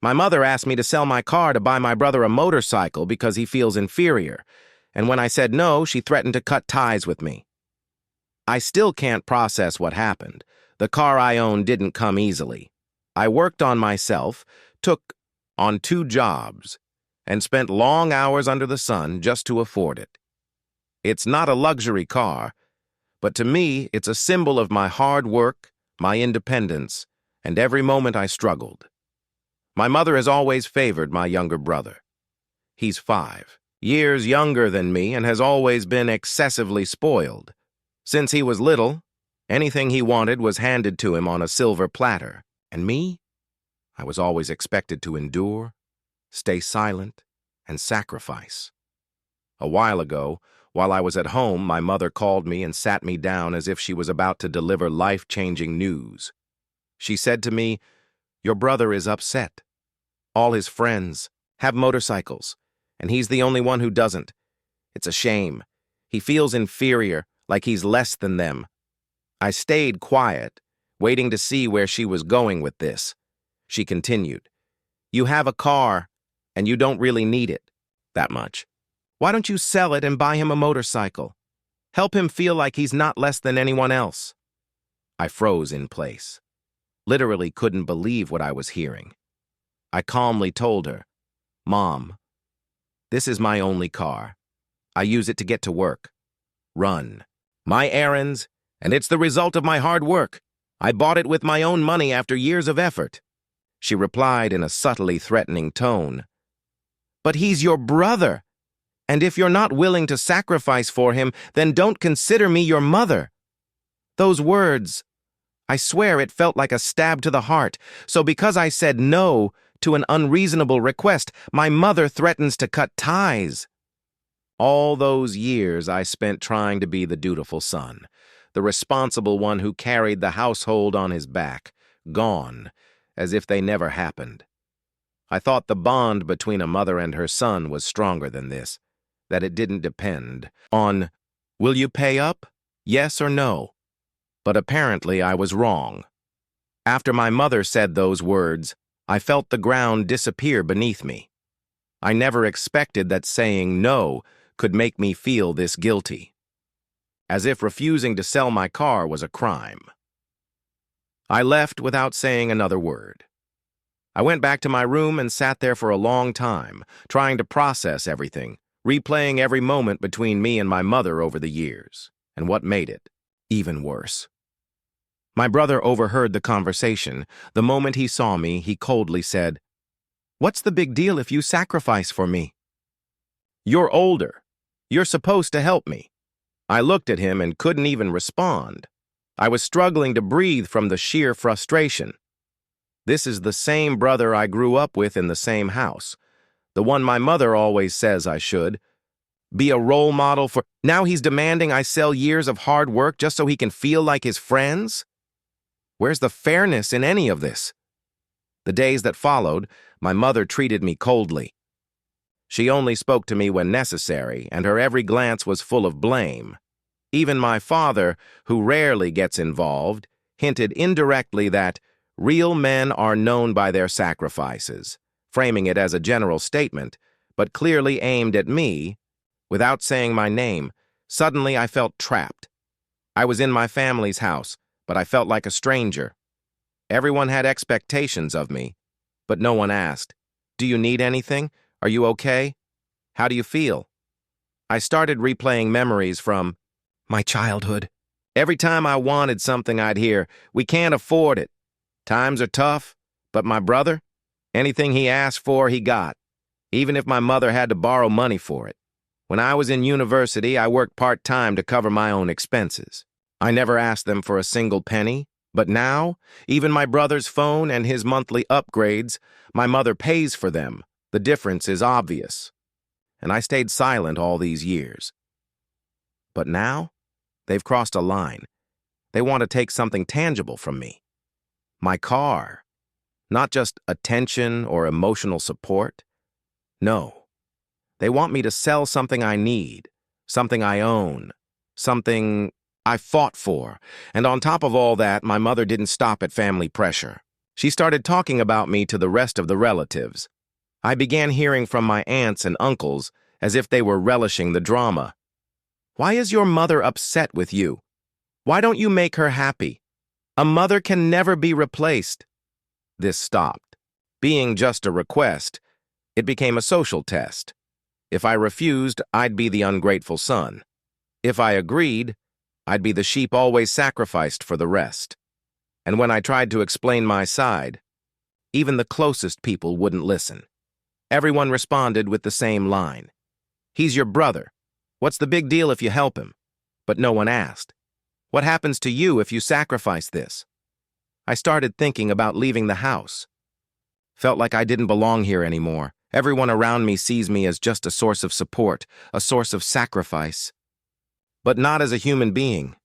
My mother asked me to sell my car to buy my brother a motorcycle because he feels inferior, and when I said no, she threatened to cut ties with me. I still can't process what happened. The car I own didn't come easily. I worked on myself, took on 2 jobs, and spent long hours under the sun just to afford it. It's not a luxury car, but to me, it's a symbol of my hard work, my independence, and every moment I struggled. My mother has always favored my younger brother. He's 5 years younger than me and has always been excessively spoiled. Since he was little, anything he wanted was handed to him on a silver platter. And me? I was always expected to endure, stay silent, and sacrifice. A while ago, while I was at home, my mother called me and sat me down as if she was about to deliver life-changing news. She said to me, "Your brother is upset. All his friends have motorcycles, and he's the only one who doesn't. It's a shame. He feels inferior, like he's less than them." I stayed quiet, waiting to see where she was going with this. She continued, "You have a car, and you don't really need it that much. Why don't you sell it and buy him a motorcycle? Help him feel like he's not less than anyone else." I froze in place. Literally couldn't believe what I was hearing. I calmly told her, "Mom, this is my only car. I use it to get to work, run my errands, and it's the result of my hard work. I bought it with my own money after years of effort." She replied in a subtly threatening tone, "But he's your brother, and if you're not willing to sacrifice for him, then don't consider me your mother." Those words, I swear it felt like a stab to the heart. So because I said no to an unreasonable request, my mother threatens to cut ties. All those years I spent trying to be the dutiful son, the responsible one who carried the household on his back, gone, as if they never happened. I thought the bond between a mother and her son was stronger than this, that it didn't depend on, "Will you pay up? Yes or no?" But apparently I was wrong. After my mother said those words, I felt the ground disappear beneath me. I never expected that saying no could make me feel this guilty, as if refusing to sell my car was a crime. I left without saying another word. I went back to my room and sat there for a long time, trying to process everything, replaying every moment between me and my mother over the years, and what made it even worse. My brother overheard the conversation. The moment he saw me, he coldly said, "What's the big deal if you sacrifice for me? You're older. You're supposed to help me." I looked at him and couldn't even respond. I was struggling to breathe from the sheer frustration. This is the same brother I grew up with in the same house, the one my mother always says I should be a role model for. Now he's demanding I sell years of hard work just so he can feel like his friends? Where's the fairness in any of this? The days that followed, my mother treated me coldly. She only spoke to me when necessary, and her every glance was full of blame. Even my father, who rarely gets involved, hinted indirectly that real men are known by their sacrifices, framing it as a general statement, but clearly aimed at me. Without saying my name, suddenly I felt trapped. I was in my family's house, but I felt like a stranger. Everyone had expectations of me, but no one asked, "Do you need anything? Are you okay? How do you feel?" I started replaying memories from my childhood. Every time I wanted something, I'd hear, "We can't afford it. Times are tough." But my brother, anything he asked for, he got, even if my mother had to borrow money for it. When I was in university, I worked part-time to cover my own expenses. I never asked them for a single penny, but now, even my brother's phone and his monthly upgrades, my mother pays for them. The difference is obvious. And I stayed silent all these years. But now, they've crossed a line. They want to take something tangible from me. My car. Not just attention or emotional support. No. They want me to sell something I need, something I own, something I fought for. And on top of all that, my mother didn't stop at family pressure. She started talking about me to the rest of the relatives. I began hearing from my aunts and uncles as if they were relishing the drama. Why is your mother upset with you? Why don't you make her happy? A mother can never be replaced. This stopped. Being just a request, it became a social test. If I refused, I'd be the ungrateful son. If I agreed, I'd be the sheep always sacrificed for the rest. And when I tried to explain my side, even the closest people wouldn't listen. Everyone responded with the same line. He's your brother. What's the big deal if you help him? But no one asked. What happens to you if you sacrifice this? I started thinking about leaving the house. Felt like I didn't belong here anymore. Everyone around me sees me as just a source of support, a source of sacrifice. But not as a human being.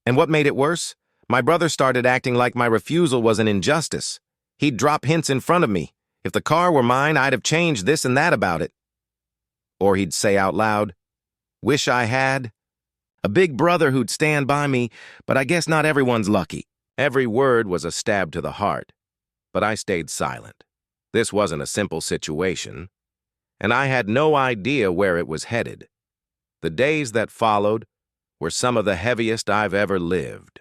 And what made it worse? My brother started acting like my refusal was an injustice. He'd drop hints in front of me. If the car were mine, I'd have changed this and that about it. Or he'd say out loud, "Wish I had." A big brother who'd stand by me, but I guess not everyone's lucky. Every word was a stab to the heart, but I stayed silent. This wasn't a simple situation, and I had no idea where it was headed. The days that followed were some of the heaviest I've ever lived.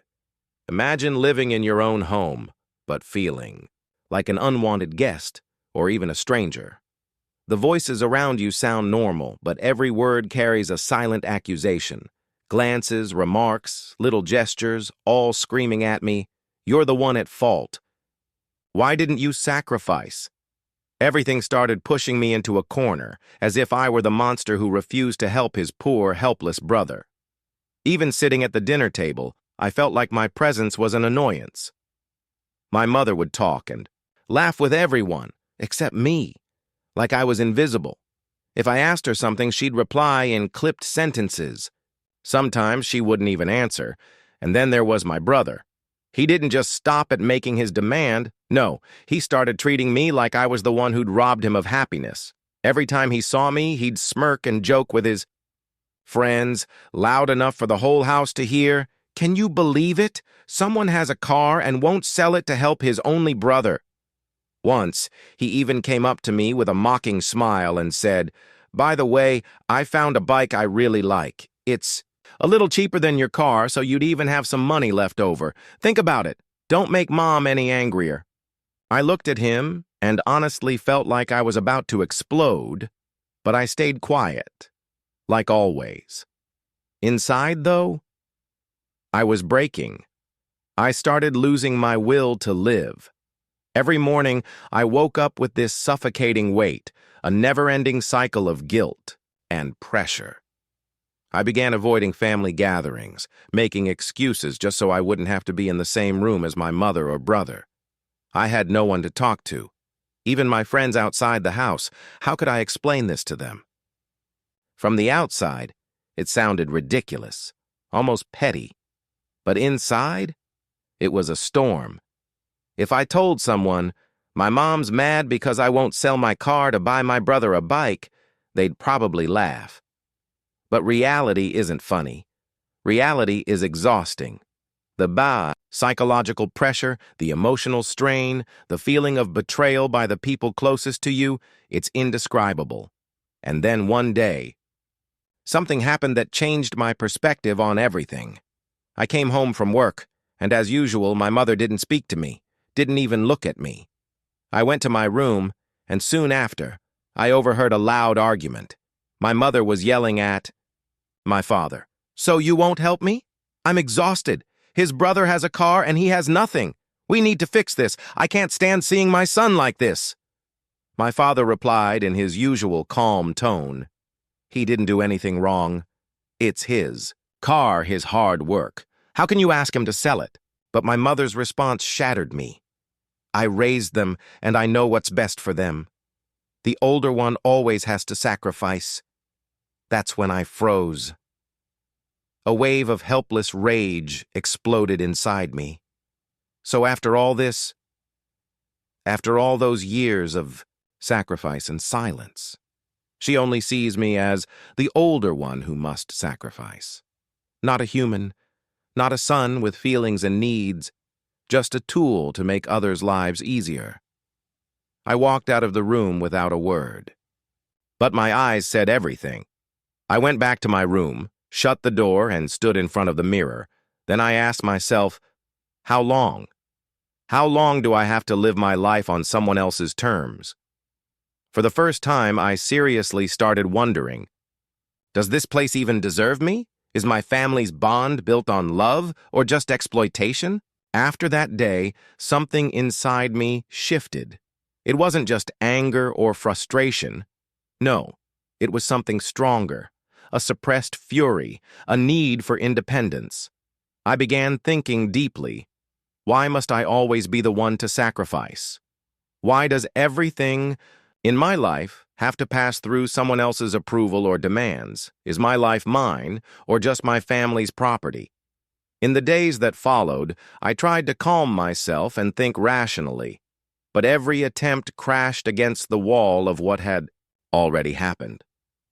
Imagine living in your own home, but feeling like an unwanted guest or even a stranger. The voices around you sound normal, but every word carries a silent accusation. Glances, remarks, little gestures, all screaming at me, "You're the one at fault. Why didn't you sacrifice?" Everything started pushing me into a corner, as if I were the monster who refused to help his poor, helpless brother. Even sitting at the dinner table, I felt like my presence was an annoyance. My mother would talk and laugh with everyone, except me, like I was invisible. If I asked her something, she'd reply in clipped sentences. Sometimes she wouldn't even answer, and then there was my brother. He didn't just stop at making his demand. No, he started treating me like I was the one who'd robbed him of happiness. Every time he saw me, he'd smirk and joke with his friends, loud enough for the whole house to hear. Can you believe it? Someone has a car and won't sell it to help his only brother. Once, he even came up to me with a mocking smile and said, "By the way, I found a bike I really like. It's a little cheaper than your car, so you'd even have some money left over. Think about it. Don't make Mom any angrier." I looked at him and honestly felt like I was about to explode, but I stayed quiet, like always. Inside, though, I was breaking. I started losing my will to live. Every morning, I woke up with this suffocating weight, a never-ending cycle of guilt and pressure. I began avoiding family gatherings, making excuses just so I wouldn't have to be in the same room as my mother or brother. I had no one to talk to. Even my friends outside the house, how could I explain this to them? From the outside, it sounded ridiculous, almost petty. But inside, it was a storm. If I told someone, "My mom's mad because I won't sell my car to buy my brother a bike," they'd probably laugh. But reality isn't funny. Reality is exhausting. The psychological pressure, the emotional strain, the feeling of betrayal by the people closest to you, it's indescribable. And then one day, something happened that changed my perspective on everything. I came home from work, and as usual, my mother didn't speak to me, didn't even look at me. I went to my room, and soon after, I overheard a loud argument. My mother was yelling at my father. "So you won't help me? I'm exhausted. His brother has a car and he has nothing. We need to fix this. I can't stand seeing my son like this." My father replied in his usual calm tone. He didn't do anything wrong. It's his car, his hard work. How can you ask him to sell it? But my mother's response shattered me. I raised them, and I know what's best for them. The older one always has to sacrifice. That's when I froze. A wave of helpless rage exploded inside me. So after all this, after all those years of sacrifice and silence, she only sees me as the older one who must sacrifice. Not a human, not a son with feelings and needs, just a tool to make others' lives easier. I walked out of the room without a word. But my eyes said everything. I went back to my room, shut the door, and stood in front of the mirror. Then I asked myself, how long? How long do I have to live my life on someone else's terms? For the first time, I seriously started wondering, does this place even deserve me? Is my family's bond built on love or just exploitation? After that day, something inside me shifted. It wasn't just anger or frustration. No, it was something stronger, a suppressed fury, a need for independence. I began thinking deeply, why must I always be the one to sacrifice? Why does everything in my life have to pass through someone else's approval or demands? Is my life mine or just my family's property? In the days that followed, I tried to calm myself and think rationally, but every attempt crashed against the wall of what had already happened.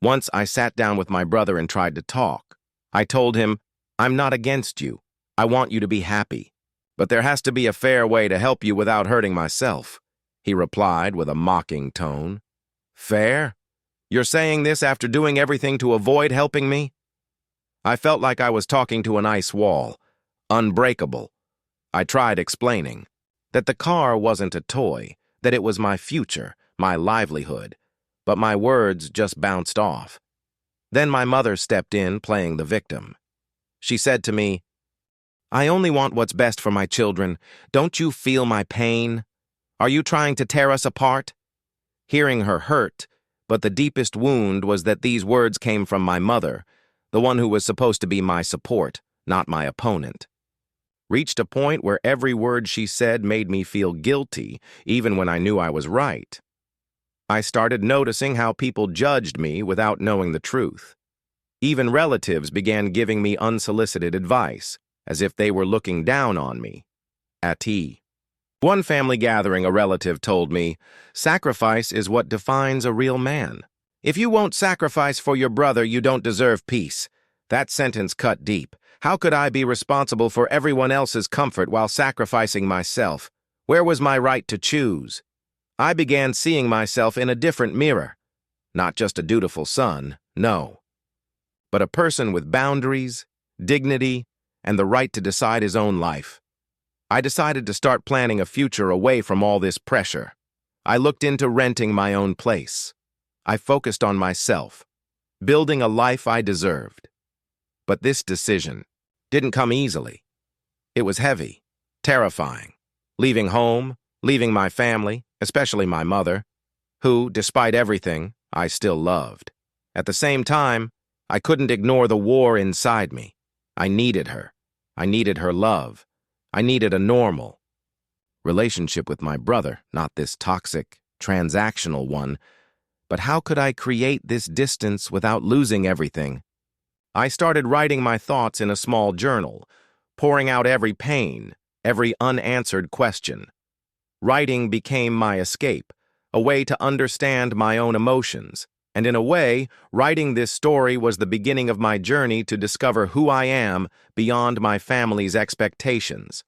Once I sat down with my brother and tried to talk. I told him, I'm not against you. I want you to be happy. But there has to be a fair way to help you without hurting myself, he replied with a mocking tone. Fair? You're saying this after doing everything to avoid helping me? I felt like I was talking to an ice wall, unbreakable. I tried explaining that the car wasn't a toy, that it was my future, my livelihood, but my words just bounced off. Then my mother stepped in, playing the victim. She said to me, I only want what's best for my children. Don't you feel my pain? Are you trying to tear us apart? Hearing her hurt, but the deepest wound was that these words came from my mother, the one who was supposed to be my support, not my opponent. Reached a point where every word she said made me feel guilty, even when I knew I was right. I started noticing how people judged me without knowing the truth. Even relatives began giving me unsolicited advice, as if they were looking down on me. At one family gathering, a relative told me, sacrifice is what defines a real man. If you won't sacrifice for your brother, you don't deserve peace. That sentence cut deep. How could I be responsible for everyone else's comfort while sacrificing myself? Where was my right to choose? I began seeing myself in a different mirror. Not just a dutiful son, no, but a person with boundaries, dignity, and the right to decide his own life. I decided to start planning a future away from all this pressure. I looked into renting my own place. I focused on myself, building a life I deserved. But this decision didn't come easily. It was heavy, terrifying. Leaving home, leaving my family, especially my mother, who, despite everything, I still loved. At the same time, I couldn't ignore the war inside me. I needed her. I needed her love. I needed a normal relationship with my brother, not this toxic, transactional one. But how could I create this distance without losing everything? I started writing my thoughts in a small journal, pouring out every pain, every unanswered question. Writing became my escape, a way to understand my own emotions. And in a way, writing this story was the beginning of my journey to discover who I am beyond my family's expectations.